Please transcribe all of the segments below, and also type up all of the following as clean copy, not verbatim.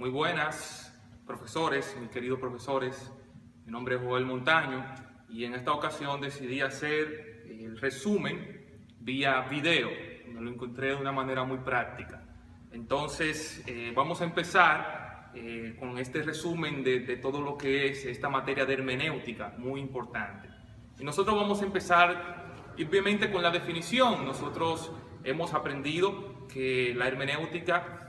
Muy buenas, profesores, mis queridos profesores. Mi nombre es Joel Montaño y en esta ocasión decidí hacer el resumen vía video. Me lo encontré de una manera muy práctica. Entonces, vamos a empezar con este resumen de todo lo que es esta materia de hermenéutica, muy importante. Y nosotros vamos a empezar obviamente con la definición. Nosotros hemos aprendido que la hermenéutica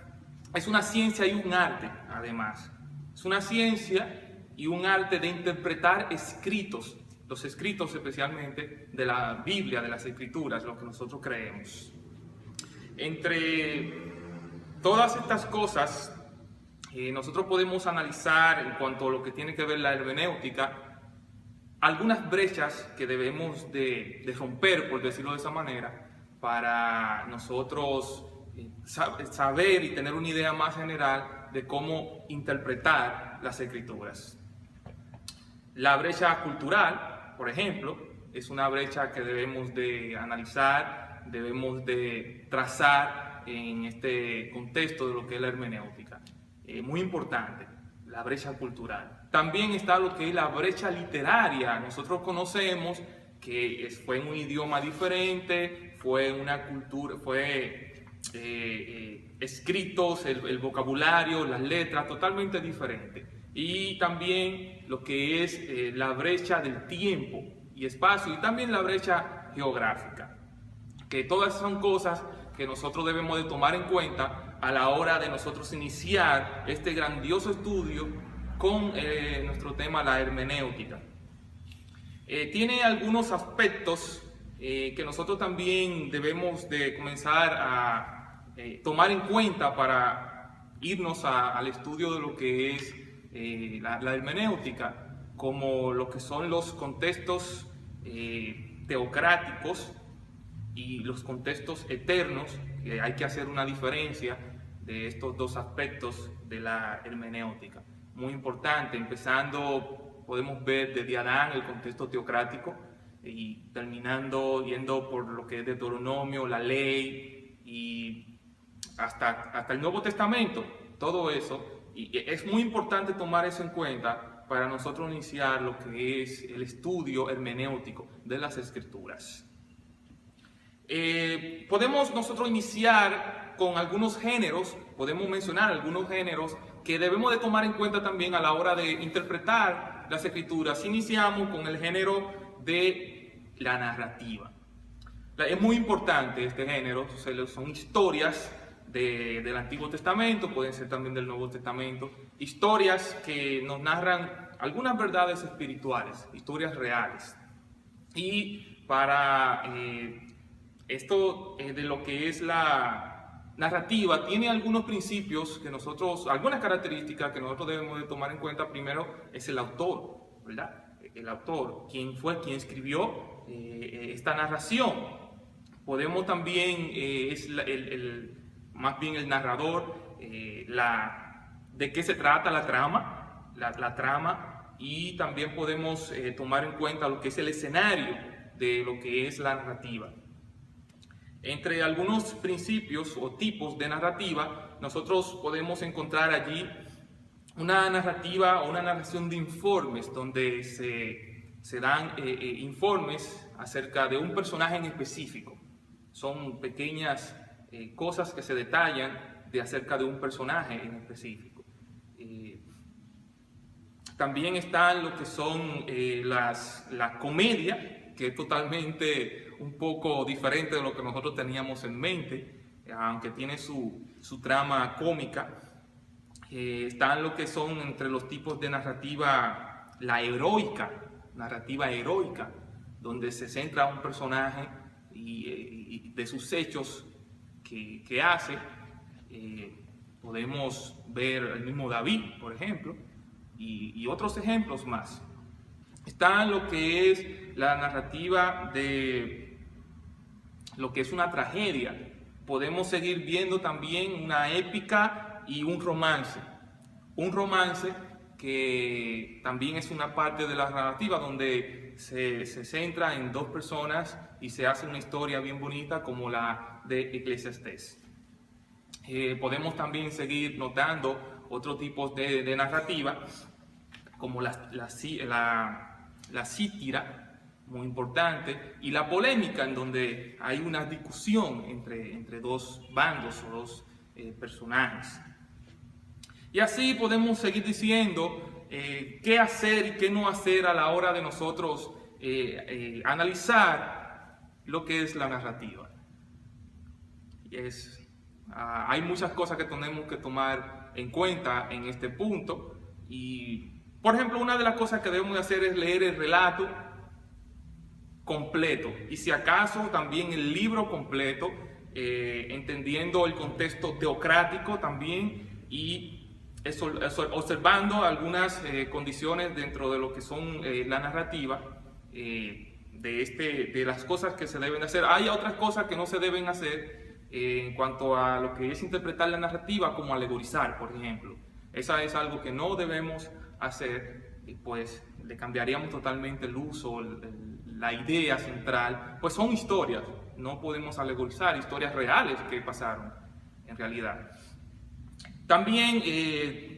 es una ciencia y un arte, además. Es una ciencia y un arte de interpretar escritos, los escritos especialmente de la Biblia, de las Escrituras, lo que nosotros creemos. Entre todas estas cosas, nosotros podemos analizar en cuanto a lo que tiene que ver la hermenéutica, algunas brechas que debemos de romper, por decirlo de esa manera, para nosotros saber y tener una idea más general de cómo interpretar las escrituras. La brecha cultural, por ejemplo, es una brecha que debemos de analizar, debemos de trazar en este contexto de lo que es la hermenéutica. Muy importante, la brecha cultural. También está lo que es la brecha literaria. Nosotros conocemos que fue en un idioma diferente, fue en una cultura, escritos, el vocabulario, las letras, totalmente diferente. Y también lo que es la brecha del tiempo y espacio, y también la brecha geográfica, que todas son cosas que nosotros debemos de tomar en cuenta a la hora de nosotros iniciar este grandioso estudio con nuestro tema, la hermenéutica. Tiene algunos aspectos que nosotros también debemos de comenzar a tomar en cuenta para irnos al estudio de lo que es la hermenéutica, como lo que son los contextos teocráticos y los contextos eternos, que hay que hacer una diferencia de estos dos aspectos de la hermenéutica. Muy importante, empezando, podemos ver desde Adán el contexto teocrático y terminando yendo por lo que es Deuteronomio, la ley y hasta el Nuevo Testamento, todo eso. Y es muy importante tomar eso en cuenta para nosotros iniciar lo que es el estudio hermenéutico de las Escrituras. Podemos nosotros iniciar con algunos géneros, podemos mencionar algunos géneros que debemos de tomar en cuenta también a la hora de interpretar las Escrituras. Iniciamos con el género de la narrativa. Es muy importante este género, son historias del Antiguo Testamento, pueden ser también del Nuevo Testamento, historias que nos narran algunas verdades espirituales, historias reales. Y para esto de lo que es la narrativa, tiene algunos principios que algunas características que nosotros debemos de tomar en cuenta. Primero es el autor, ¿verdad? El autor, quién escribió esta narración. Podemos también, más bien el narrador, de qué se trata la trama, y también podemos tomar en cuenta lo que es el escenario de lo que es la narrativa. Entre algunos principios o tipos de narrativa, nosotros podemos encontrar allí una narrativa o una narración de informes, donde se dan informes acerca de un personaje en específico. Son pequeñas cosas que se detallan acerca de un personaje en específico. También están lo que son la comedia, que es totalmente un poco diferente de lo que nosotros teníamos en mente, aunque tiene su trama cómica. Están lo que son entre los tipos de narrativa, narrativa heroica, donde se centra un personaje y de sus hechos que hace. Podemos ver el mismo David, por ejemplo, y otros ejemplos más. Está lo que es la narrativa de lo que es una tragedia. Podemos seguir viendo también una épica y un romance. Un romance que también es una parte de la narrativa, donde se centra en dos personas y se hace una historia bien bonita, como la de Eclesiastés. Podemos también seguir notando otros tipos de narrativa, como la sátira, muy importante, y la polémica, en donde hay una discusión entre dos bandos o dos personajes. Y así podemos seguir diciendo qué hacer y qué no hacer a la hora de nosotros analizar lo que es la narrativa. Hay muchas cosas que tenemos que tomar en cuenta en este punto. Y, por ejemplo, una de las cosas que debemos de hacer es leer el relato completo y, si acaso, también el libro completo, entendiendo el contexto teocrático también, y observando algunas condiciones dentro de lo que son la narrativa, de las cosas que se deben hacer. Hay otras cosas que no se deben hacer en cuanto a lo que es interpretar la narrativa, como alegorizar, por ejemplo. Esa es algo que no debemos hacer, pues le cambiaríamos totalmente el uso, la idea central. Pues son historias, no podemos alegorizar, historias reales que pasaron en realidad. También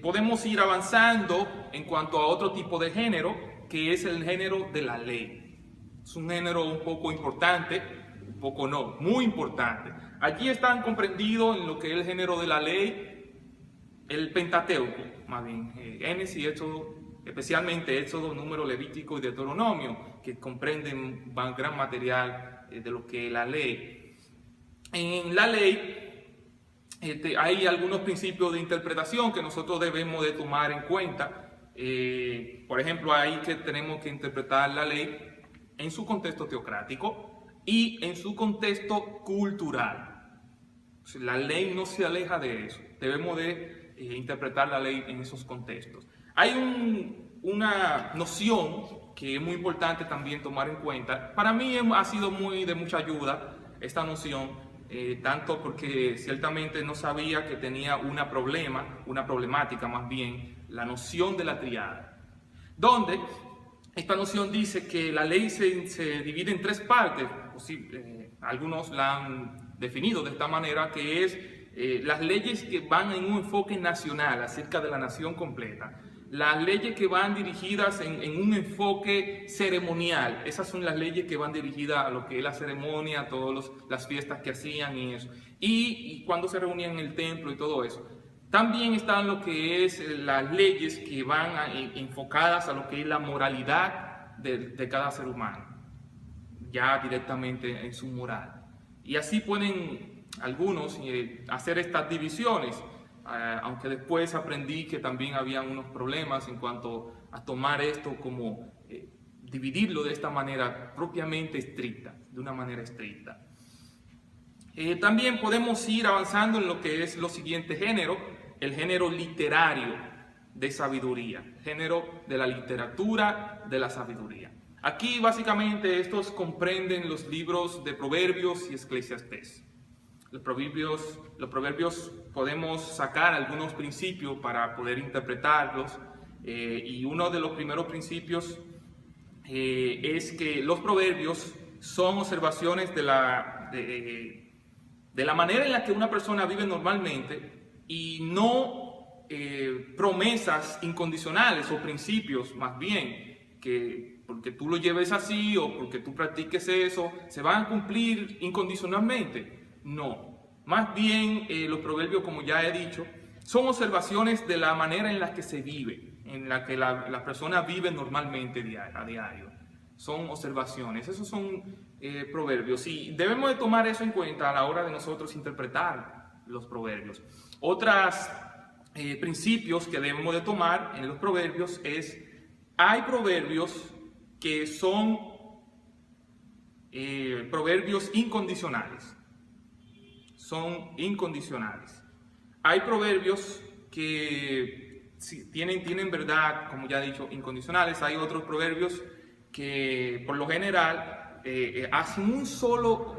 podemos ir avanzando en cuanto a otro tipo de género, que es el género de la ley. Es un género un poco importante, un poco no, muy importante. Allí están comprendidos en lo que es el género de la ley, el Pentateuco, más bien, Génesis, Éxodo, especialmente Éxodo, Número, Levítico y Deuteronomio, que comprenden gran material de lo que es la ley. En la ley hay algunos principios de interpretación que nosotros debemos de tomar en cuenta. Por ejemplo, ahí que tenemos que interpretar la ley en su contexto teocrático y en su contexto cultural. La ley no se aleja de eso. Debemos de interpretar la ley en esos contextos. Hay una noción que es muy importante también tomar en cuenta. Para mí ha sido de mucha ayuda esta noción. Tanto porque ciertamente no sabía que tenía una problemática más bien, la noción de la triada, donde esta noción dice que la ley se divide en tres partes. Algunos la han definido de esta manera, que es las leyes que van en un enfoque nacional acerca de la nación completa, las leyes que van dirigidas en un enfoque ceremonial. Esas son las leyes que van dirigidas a lo que es la ceremonia, a todas las fiestas que hacían y eso. Y cuando se reunían en el templo y todo eso. También están lo que es las leyes que van enfocadas a lo que es la moralidad de cada ser humano, ya directamente en su moral. Y así pueden algunos hacer estas divisiones. Aunque después aprendí que también había unos problemas en cuanto a tomar esto como dividirlo de esta manera propiamente estricta, de una manera estricta. También podemos ir avanzando en lo que es lo siguiente género, el género literario de sabiduría, género de la literatura de la sabiduría. Aquí básicamente estos comprenden los libros de Proverbios y Eclesiastés. Los proverbios podemos sacar algunos principios para poder interpretarlos, y uno de los primeros principios es que los proverbios son observaciones de la manera en la que una persona vive normalmente, y no promesas incondicionales o principios, más bien, que porque tú lo lleves así o porque tú practiques eso, se van a cumplir incondicionalmente. No, más bien los proverbios, como ya he dicho, son observaciones de la manera en la que se vive, en la que la persona vive normalmente a diario. Son observaciones, esos son proverbios, y debemos de tomar eso en cuenta a la hora de nosotros interpretar los proverbios. Otros principios que debemos de tomar en los proverbios hay proverbios que son proverbios incondicionales. Son incondicionales. Hay proverbios que tienen verdad, como ya he dicho, incondicionales. Hay otros proverbios que por lo general hacen un solo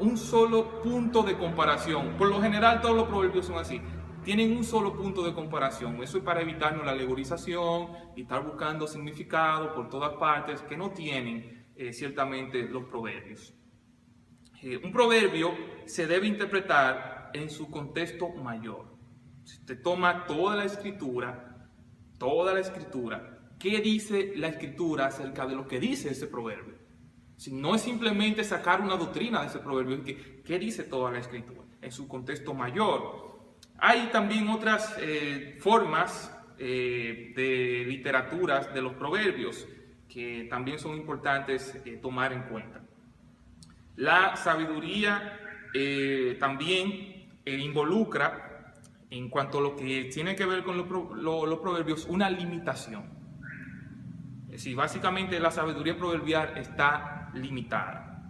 punto de comparación. Por lo general todos los proverbios son así. Tienen un solo punto de comparación. Eso es para evitarnos la alegorización y estar buscando significado por todas partes que no tienen ciertamente los proverbios. Un proverbio se debe interpretar en su contexto mayor. Si usted toma toda la escritura, ¿qué dice la escritura acerca de lo que dice ese proverbio? Si no es simplemente sacar una doctrina de ese proverbio, ¿qué dice toda la escritura en su contexto mayor? Hay también otras formas de literaturas de los proverbios que también son importantes tomar en cuenta. La sabiduría también involucra, en cuanto a lo que tiene que ver con los proverbios, una limitación. Es decir, básicamente la sabiduría proverbial está limitada.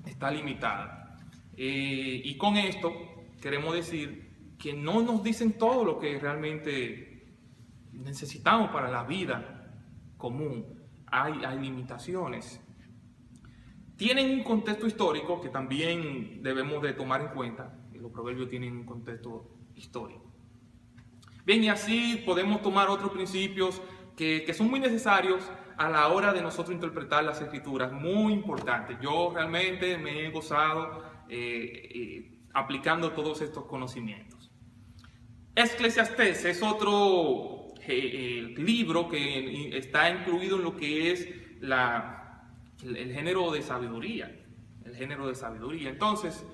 Está limitada. Y con esto queremos decir que no nos dicen todo lo que realmente necesitamos para la vida común. Hay limitaciones. Tienen un contexto histórico que también debemos de tomar en cuenta. Los proverbios tienen un contexto histórico. Bien, y así podemos tomar otros principios que son muy necesarios a la hora de nosotros interpretar las escrituras, muy importantes. Yo realmente me he gozado aplicando todos estos conocimientos. Eclesiastés es otro libro que está incluido en lo que es el género de sabiduría. Entonces,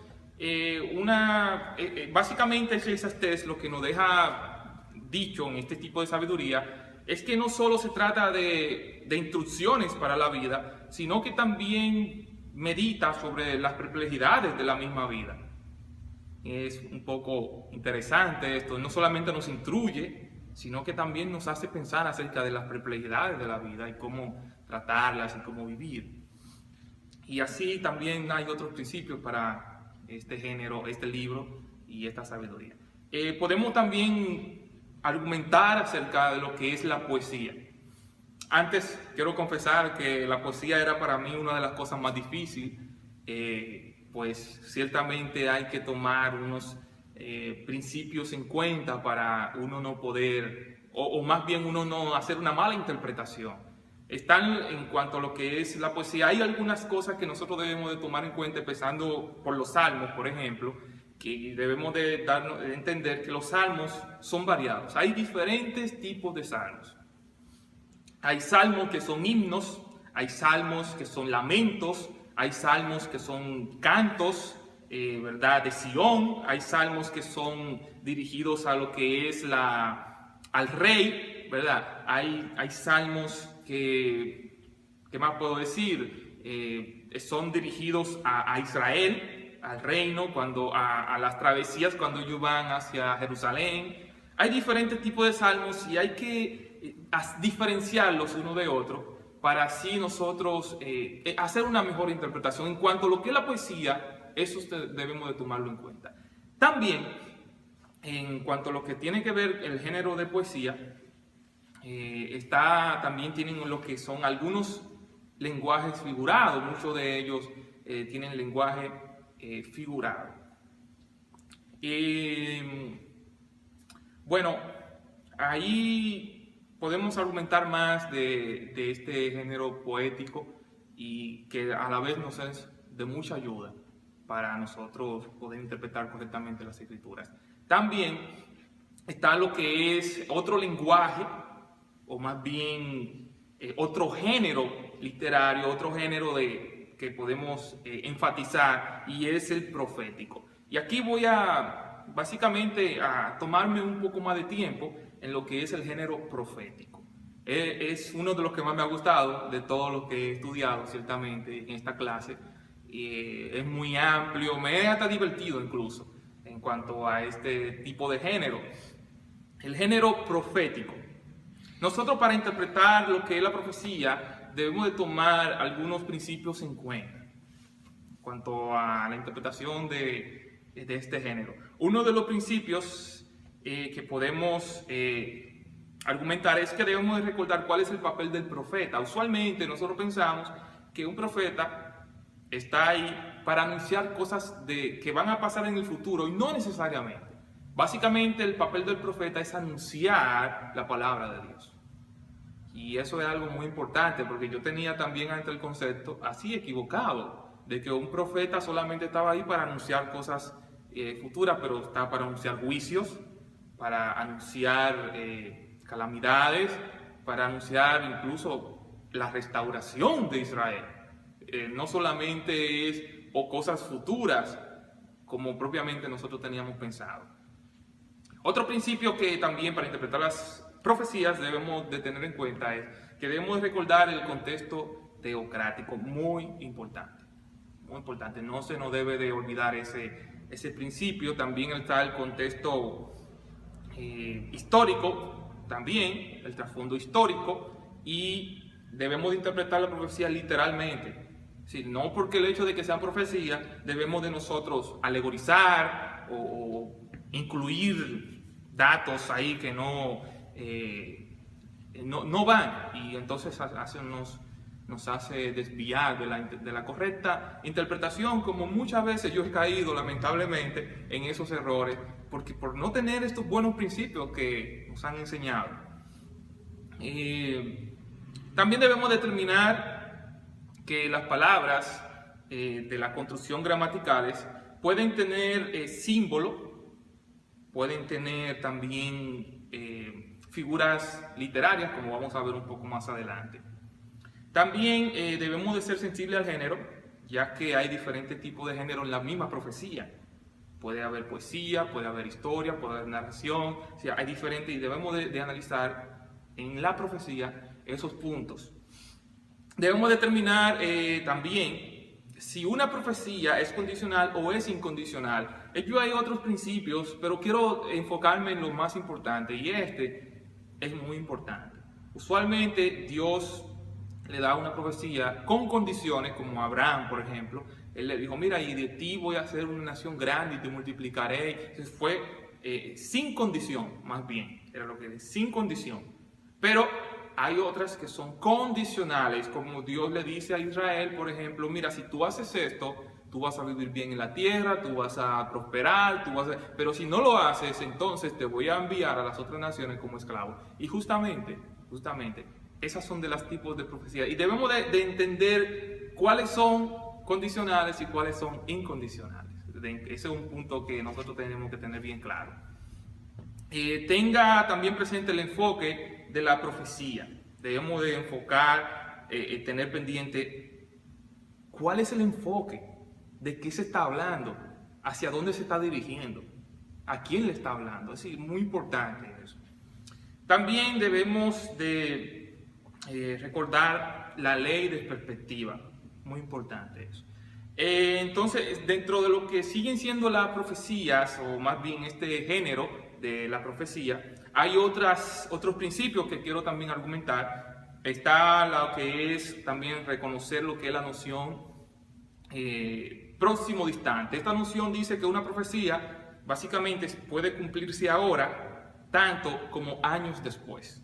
básicamente Eclesiastés lo que nos deja dicho en este tipo de sabiduría es que no solo se trata de instrucciones para la vida, sino que también medita sobre las perplejidades de la misma vida. Es un poco interesante esto, no solamente nos instruye, sino que también nos hace pensar acerca de las perplejidades de la vida y cómo tratarlas y cómo vivir. Y así también hay otros principios para este género, este libro y esta sabiduría. Podemos también argumentar acerca de lo que es la poesía. Antes quiero confesar que la poesía era para mí una de las cosas más difíciles, pues ciertamente hay que tomar unos principios en cuenta para uno no poder, o más bien uno no hacer una mala interpretación. Están en cuanto a lo que es la poesía, hay algunas cosas que nosotros debemos de tomar en cuenta, empezando por los salmos, por ejemplo, que debemos de entender que los salmos son variados. Hay diferentes tipos de salmos. Hay salmos que son himnos, hay salmos que son lamentos, hay salmos que son cantos, ¿verdad? De Sión, hay salmos que son dirigidos a lo que es al rey, ¿verdad? Hay salmos que, ¿qué más puedo decir? Son dirigidos a Israel, al reino, a las travesías cuando ellos van hacia Jerusalén. Hay diferentes tipos de salmos y hay que diferenciarlos uno de otro para así nosotros hacer una mejor interpretación. En cuanto a lo que es la poesía, eso debemos de tomarlo en cuenta. También, en cuanto a lo que tiene que ver el género de poesía, también tienen lo que son algunos lenguajes figurados. Muchos de ellos tienen lenguaje figurado. Bueno, ahí podemos argumentar más de este género poético y que a la vez nos es de mucha ayuda para nosotros poder interpretar correctamente las escrituras. También está lo que es otro lenguaje, o más bien otro género literario, otro género que podemos enfatizar, y es el profético. Y aquí voy básicamente a tomarme un poco más de tiempo en lo que es el género profético. Es uno de los que más me ha gustado de todo lo que he estudiado, ciertamente, en esta clase. Es muy amplio, me he hasta divertido incluso en cuanto a este tipo de género. El género profético. Nosotros, para interpretar lo que es la profecía, debemos de tomar algunos principios en cuenta en cuanto a la interpretación de este género. Uno de los principios que podemos argumentar es que debemos de recordar cuál es el papel del profeta. Usualmente nosotros pensamos que un profeta está ahí para anunciar cosas que van a pasar en el futuro, y no necesariamente. Básicamente el papel del profeta es anunciar la palabra de Dios. Y eso es algo muy importante, porque yo tenía también antes el concepto así equivocado, de que un profeta solamente estaba ahí para anunciar cosas futuras, pero está para anunciar juicios, para anunciar calamidades, para anunciar incluso la restauración de Israel. No solamente es o cosas futuras como propiamente nosotros teníamos pensado. Otro principio que también para interpretar las profecías debemos de tener en cuenta es que debemos recordar el contexto teocrático, muy importante. Muy importante, no se nos debe de olvidar ese principio. También está el contexto histórico, también el trasfondo histórico, y debemos de interpretar la profecía literalmente. Sí, no porque el hecho de que sean profecías debemos de nosotros alegorizar o incluir datos ahí que no van, y entonces nos hace desviar de la correcta interpretación, como muchas veces yo he caído lamentablemente en esos errores, porque por no tener estos buenos principios que nos han enseñado. También debemos determinar que las palabras de la construcción gramaticales pueden tener símbolos, pueden tener también figuras literarias, como vamos a ver un poco más adelante. También debemos de ser sensibles al género, ya que hay diferentes tipos de género en la misma profecía. Puede haber poesía, puede haber historia, puede haber narración, o sea, hay diferentes, y debemos de analizar en la profecía esos puntos. Debemos determinar también si una profecía es condicional o es incondicional. Hay otros principios, pero quiero enfocarme en lo más importante, y este es muy importante. Usualmente Dios le da una profecía con condiciones, como a Abraham, por ejemplo. Él le dijo, mira, y de ti voy a hacer una nación grande y te multiplicaré. Entonces fue sin condición, más bien, era lo que es, sin condición. Pero hay otras que son condicionales, como Dios le dice a Israel, por ejemplo, mira, si tú haces esto, tú vas a vivir bien en la tierra, tú vas a prosperar, pero si no lo haces, entonces te voy a enviar a las otras naciones como esclavo. Y justamente, esas son de los tipos de profecía. Y debemos de entender cuáles son condicionales y cuáles son incondicionales. Ese es un punto que nosotros tenemos que tener bien claro. Tenga también presente el enfoque de la profecía. Debemos de enfocar, tener pendiente cuál es el enfoque, de qué se está hablando, hacia dónde se está dirigiendo, a quién le está hablando. Es decir, muy importante eso. También debemos de recordar la ley de perspectiva, muy importante eso. Entonces, dentro de lo que siguen siendo las profecías, o más bien este género de la profecía, hay otros principios que quiero también argumentar. Está lo que es también reconocer lo que es la noción próximo distante. Esta noción dice que una profecía básicamente puede cumplirse ahora, tanto como años después.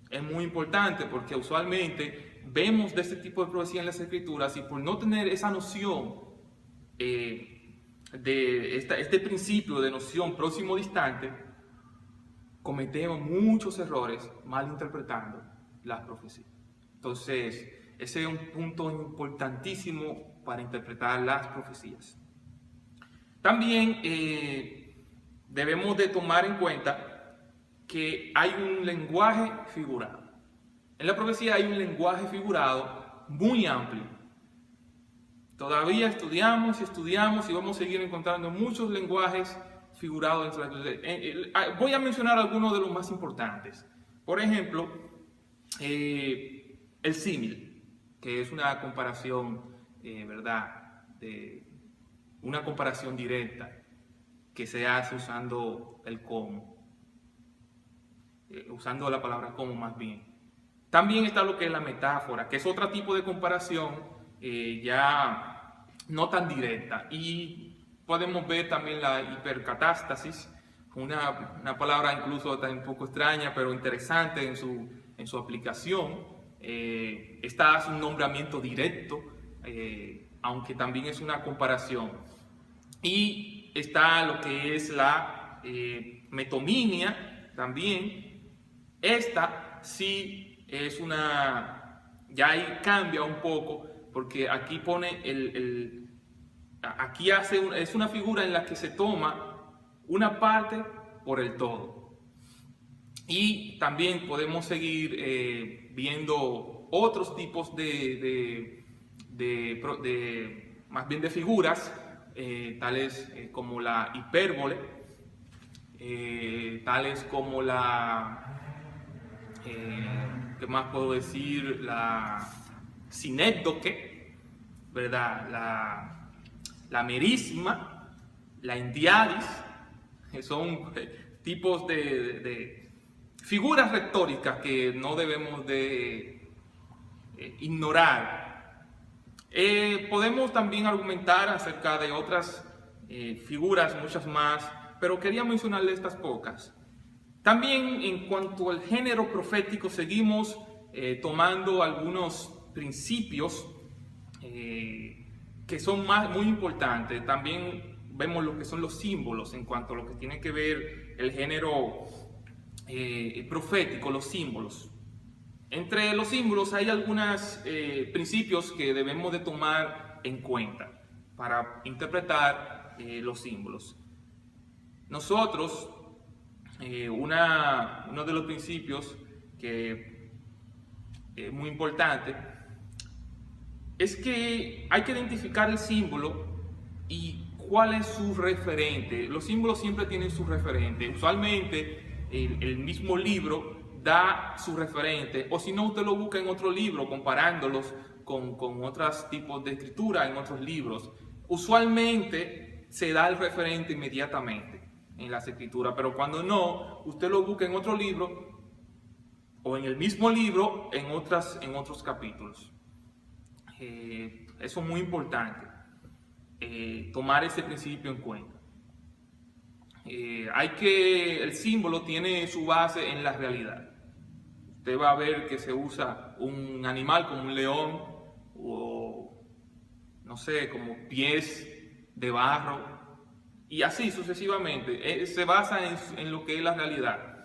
Es muy importante porque usualmente vemos de este tipo de profecía en las Escrituras, y por no tener esa noción de este principio de noción próximo distante, cometemos muchos errores mal interpretando las profecías. Entonces, ese es un punto importantísimo para interpretar las profecías. También debemos de tomar en cuenta que hay un lenguaje figurado. En la profecía hay un lenguaje figurado muy amplio. Todavía estudiamos y vamos a seguir encontrando muchos lenguajes figurados dentro de la profecía. Voy a mencionar algunos de los más importantes. Por ejemplo, el símil, que es una comparación, ¿verdad? Una comparación directa que se hace usando el como, usando la palabra como más bien. También está lo que es la metáfora, que es otro tipo de comparación ya no tan directa. Y podemos ver también la hipercatástasis, una palabra incluso un poco extraña, pero interesante en su aplicación. Esta hace un nombramiento directo, aunque también es una comparación. Y está lo que es la metonímia también. Esta sí es ya ahí cambia un poco, porque aquí pone aquí es una figura en la que se toma una parte por el todo. Y también podemos seguir viendo otros tipos más bien de figuras, tales como la hipérbole, tales como ¿qué más puedo decir? La sinécdoque, ¿verdad? La merísima, la endiadis, que son tipos de figuras retóricas que no debemos de ignorar. Podemos también argumentar acerca de otras figuras, muchas más, pero quería mencionarle estas pocas. También en cuanto al género profético, seguimos tomando algunos principios que son muy importantes. También vemos lo que son los símbolos en cuanto a lo que tiene que ver el género profético, los símbolos. Entre los símbolos hay algunos principios que debemos de tomar en cuenta para interpretar los símbolos. Nosotros, uno de los principios que es muy importante es que hay que identificar el símbolo y cuál es su referente. Los símbolos siempre tienen su referente. Usualmente el mismo libro da su referente, o si no, usted lo busca en otro libro comparándolos con otros tipos de escritura en otros libros. Usualmente se da el referente inmediatamente en las escrituras, pero cuando no, usted lo busca en otro libro o en el mismo libro en otros capítulos. Eso es muy importante, tomar ese principio en cuenta. El símbolo tiene su base en la realidad. Usted va a ver que se usa un animal como un león o, no sé, como pies de barro y así sucesivamente. Se basa en lo que es la realidad.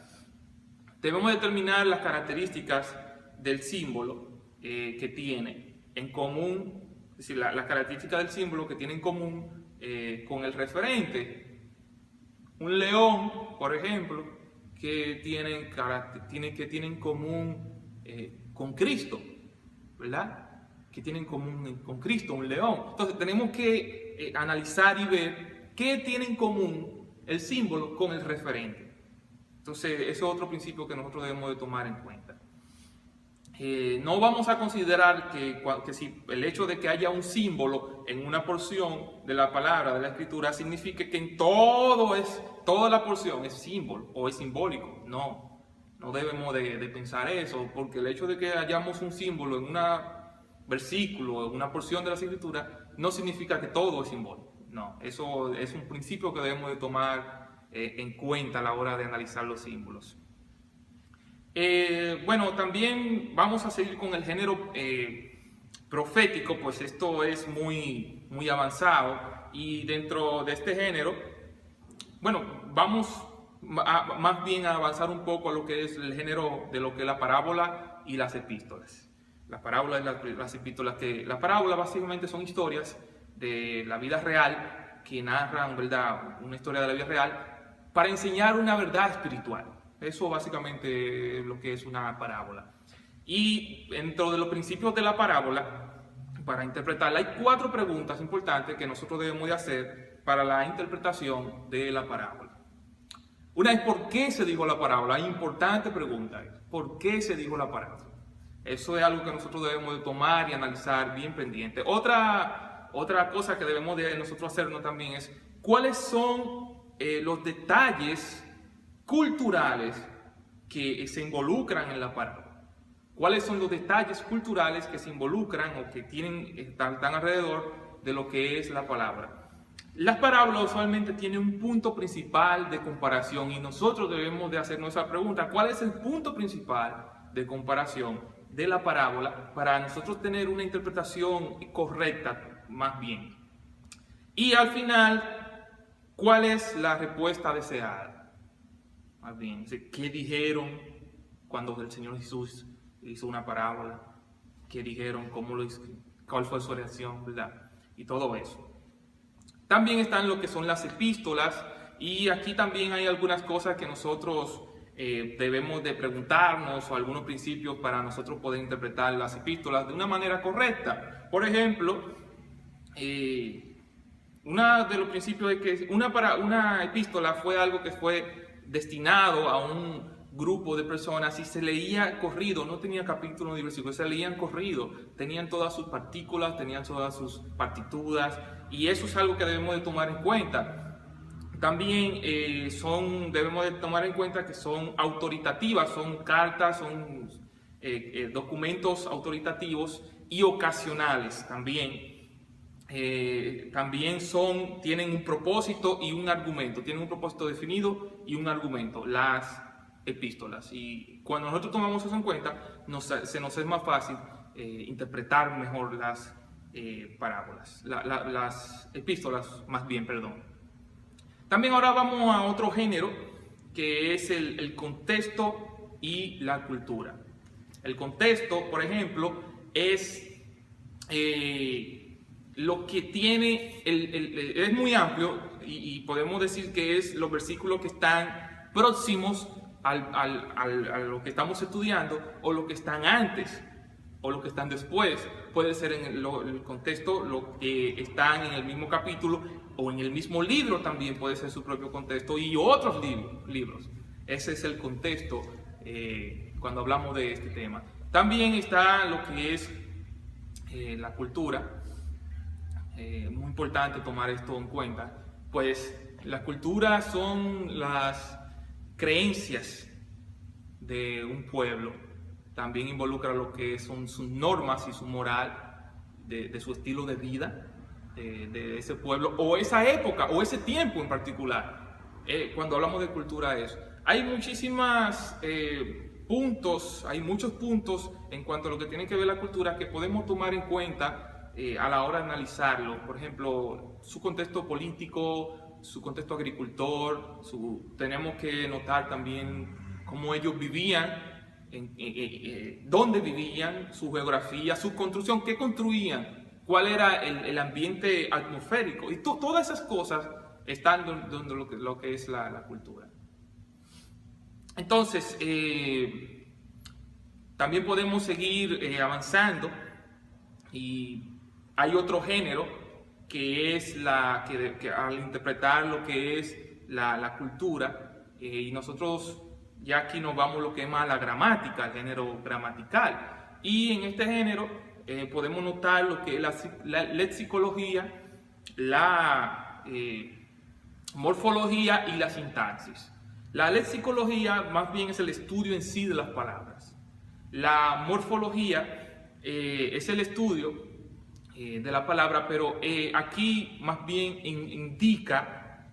Debemos determinar las características del símbolo que tiene en común, es decir, las características del símbolo que tiene en común con el referente. Un león, por ejemplo, que tiene en común con Cristo, ¿verdad? Que tiene en común con Cristo, un león. Entonces tenemos que analizar y ver qué tiene en común el símbolo con el referente. Entonces ese es otro principio que nosotros debemos de tomar en cuenta. No vamos a considerar que si el hecho de que haya un símbolo en una porción de la palabra, de la escritura, signifique que en toda la porción es símbolo o es simbólico. No debemos de pensar eso, porque el hecho de que hayamos un símbolo en un versículo, en una porción de la escritura, no significa que todo es simbólico. No, eso es un principio que debemos de tomar en cuenta a la hora de analizar los símbolos. Bueno, también vamos a seguir con el género profético, pues esto es muy avanzado, y dentro de este género, bueno, vamos más bien a avanzar un poco a lo que es el género de lo que es la parábola y las epístolas. Las parábolas y las epístolas, que las parábolas básicamente son historias de la vida real que narran, ¿verdad?, una historia de la vida real para enseñar una verdad espiritual. Eso básicamente es lo que es una parábola. Y dentro de los principios de la parábola, para interpretarla, hay 4 preguntas importantes que nosotros debemos de hacer para la interpretación de la parábola. Una es: ¿por qué se dijo la parábola? Hay importante pregunta. ¿Por qué se dijo la parábola? Eso es algo que nosotros debemos de tomar y analizar bien pendiente. Otra cosa que debemos de nosotros hacernos también es: ¿cuáles son los detalles culturales que se involucran en la parábola? ¿Cuáles son los detalles culturales que se involucran o que están alrededor de lo que es la palabra? Las parábolas usualmente tienen un punto principal de comparación, y nosotros debemos de hacernos esa pregunta: ¿cuál es el punto principal de comparación de la parábola para nosotros tener una interpretación correcta más bien? Y al final, ¿cuál es la respuesta deseada? Más bien, ¿qué dijeron cuando el Señor Jesús hizo una parábola? ¿Qué dijeron? ¿Cómo lo hizo? ¿Cuál fue su reacción? ¿Verdad? Y todo eso. También están lo que son las epístolas, y aquí también hay algunas cosas que nosotros debemos de preguntarnos o algunos principios para nosotros poder interpretar las epístolas de una manera correcta. Por ejemplo, uno de los principios es que una epístola fue algo que fue destinado a un grupo de personas y se leía corrido, no tenía capítulos ni versículos, se leían corrido, tenían todas sus partículas, tenían todas sus partituras, y eso es algo que debemos de tomar en cuenta. También debemos de tomar en cuenta que son autoritativas, son cartas, son documentos autoritativos y ocasionales también. También tienen un propósito y un argumento, tienen un propósito definido y un argumento, las epístolas. Y cuando nosotros tomamos eso en cuenta, se nos es más fácil interpretar mejor las parábolas, las epístolas, más bien, perdón. También ahora vamos a otro género, que es el contexto y la cultura. El contexto, por ejemplo, es lo que tiene, es muy amplio y podemos decir que es los versículos que están próximos a lo que estamos estudiando, o lo que están antes o lo que están después. Puede ser en el contexto lo que están en el mismo capítulo o en el mismo libro, también puede ser su propio contexto, y otros libros. Ese es el contexto cuando hablamos de este tema. También está lo que es la cultura. Muy importante tomar esto en cuenta, pues la cultura son las creencias de un pueblo. También involucra lo que son sus normas y su moral, de su estilo de vida, de ese pueblo, o esa época, o ese tiempo en particular. Cuando hablamos de cultura, hay muchísimos puntos en cuanto a lo que tiene que ver la cultura que podemos tomar en cuenta a la hora de analizarlo. Por ejemplo, su contexto político, su contexto agricultor, tenemos que notar también cómo ellos vivían, dónde vivían, su geografía, su construcción, qué construían, cuál era el ambiente atmosférico, y todas esas cosas están donde lo que es la cultura. Entonces, también podemos seguir avanzando, y hay otro género que es que al interpretar lo que es la cultura, y nosotros ya aquí nos vamos lo que es más la gramática, el género gramatical. Y en este género podemos notar lo que es la lexicología, la morfología y la sintaxis. La lexicología más bien es el estudio en sí de las palabras. La morfología es el estudio de la palabra, pero aquí más bien indica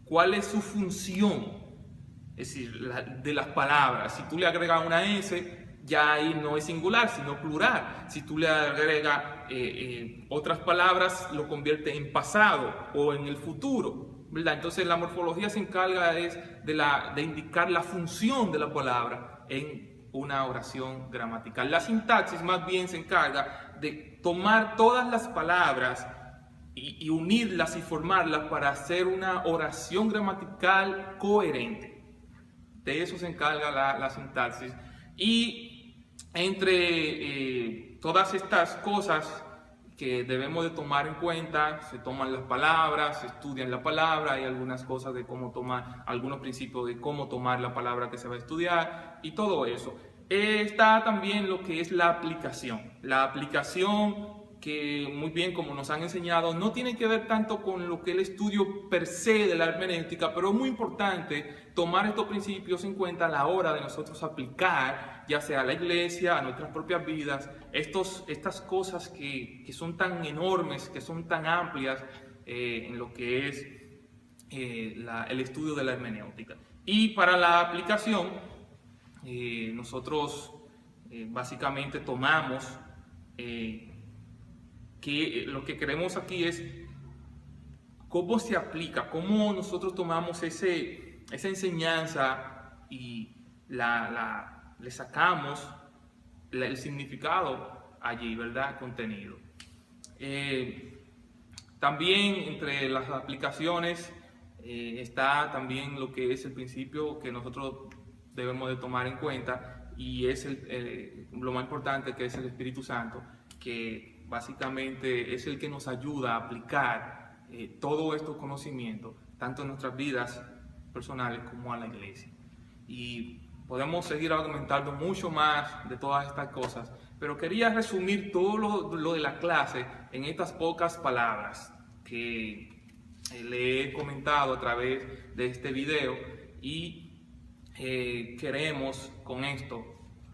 cuál es su función. Es decir, de las palabras. Si tú le agregas una S, ya ahí no es singular, sino plural. Si tú le agregas otras palabras, lo convierte en pasado o en el futuro, ¿verdad? Entonces la morfología se encarga de indicar la función de la palabra en una oración gramatical. La sintaxis más bien se encarga de tomar todas las palabras y unirlas y formarlas para hacer una oración gramatical coherente. De eso se encarga la sintaxis. Y entre todas estas cosas que debemos de tomar en cuenta, se toman las palabras, se estudian la palabra, hay algunas cosas de cómo tomar, algunos principios de cómo tomar la palabra que se va a estudiar y todo eso. Está también lo que es la aplicación. La aplicación, que muy bien, como nos han enseñado, no tiene que ver tanto con lo que es el estudio per se de la hermenéutica, pero es muy importante tomar estos principios en cuenta a la hora de nosotros aplicar, ya sea a la iglesia, a nuestras propias vidas, estas cosas que son tan enormes, que son tan amplias en lo que es el estudio de la hermenéutica. Y para la aplicación, nosotros básicamente tomamos que lo que queremos aquí es cómo se aplica, cómo nosotros tomamos esa enseñanza y le sacamos el significado allí, ¿verdad? Contenido. También entre las aplicaciones está también lo que es el principio que nosotros debemos de tomar en cuenta, y es lo más importante, que es el Espíritu Santo, que básicamente es el que nos ayuda a aplicar todos estos conocimientos, tanto en nuestras vidas personales como a la iglesia. Y podemos seguir argumentando mucho más de todas estas cosas, pero quería resumir todo lo de la clase en estas pocas palabras que le he comentado a través de este video, y queremos con esto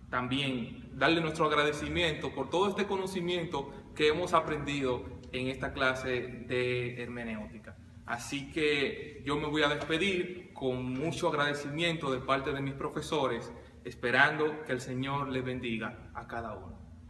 también darle nuestro agradecimiento por todo este conocimiento que hemos aprendido en esta clase de hermenéutica. Así que yo me voy a despedir con mucho agradecimiento de parte de mis profesores, esperando que el Señor les bendiga a cada uno.